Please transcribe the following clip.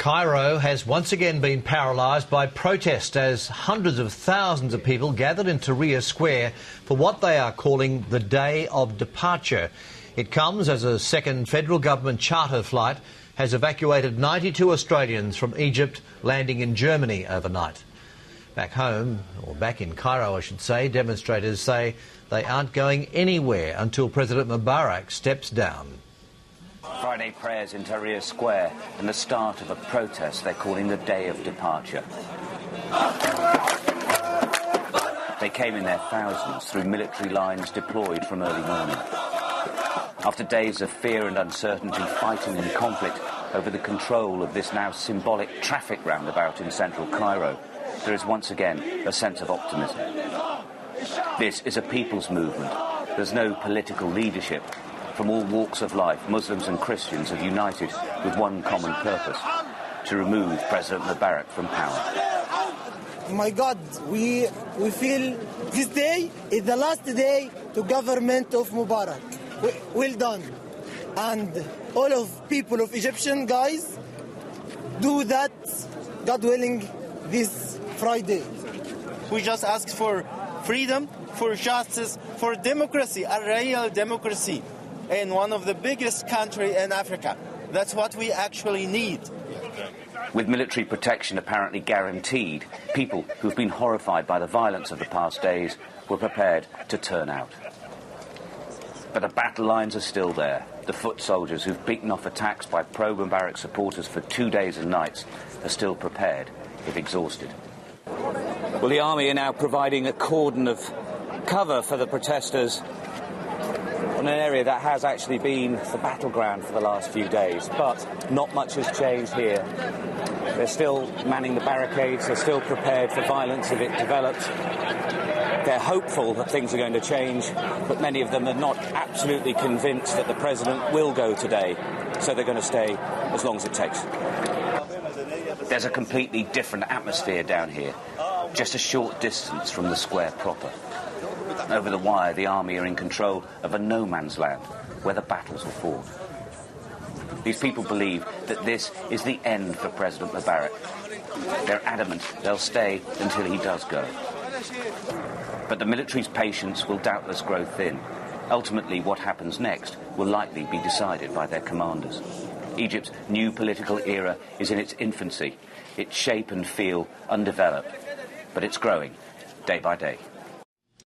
Cairo has once again been paralysed by protest as hundreds of thousands of people gathered in Tahrir Square for what they are calling the Day of Departure. It comes as a second federal government charter flight has evacuated 92 Australians from Egypt, landing in Germany overnight. Back home, or back in Cairo I should say, demonstrators say they aren't going anywhere until President Mubarak steps down. Friday prayers in Tahrir Square and the start of a protest they're calling the Day of Departure. They came in their thousands through military lines deployed from early morning. After days of fear and uncertainty, fighting and conflict over the control of this now symbolic traffic roundabout in central Cairo, there is once again a sense of optimism. This is a people's movement. There's no political leadership. From all walks of life, Muslims and Christians have united with one common purpose: to remove President Mubarak from power. My God, we feel this day is the last day to government of Mubarak. Well done. And all of people of Egyptian guys do that, God willing, this Friday. We just ask for freedom, for justice, for democracy, a real democracy in one of the biggest countries in Africa. That's what we actually need. With military protection apparently guaranteed, people who've been horrified by the violence of the past days were prepared to turn out. But the battle lines are still there. The foot soldiers who've beaten off attacks by pro-Mubarak supporters for 2 days and nights are still prepared, if exhausted. Well, the army are now providing a cordon of cover for the protesters on an area that has actually been the battleground for the last few days. But not much has changed here. They're still manning the barricades, they're still prepared for violence if it develops. They're hopeful that things are going to change, but many of them are not absolutely convinced that the president will go today, so they're going to stay as long as it takes. There's a completely different atmosphere down here, just a short distance from the square proper. Over the wire, the army are in control of a no-man's land where the battles are fought. These people believe that this is the end for President Mubarak. They're adamant they'll stay until he does go. But the military's patience will doubtless grow thin. Ultimately, what happens next will likely be decided by their commanders. Egypt's new political era is in its infancy, its shape and feel undeveloped, but it's growing day by day.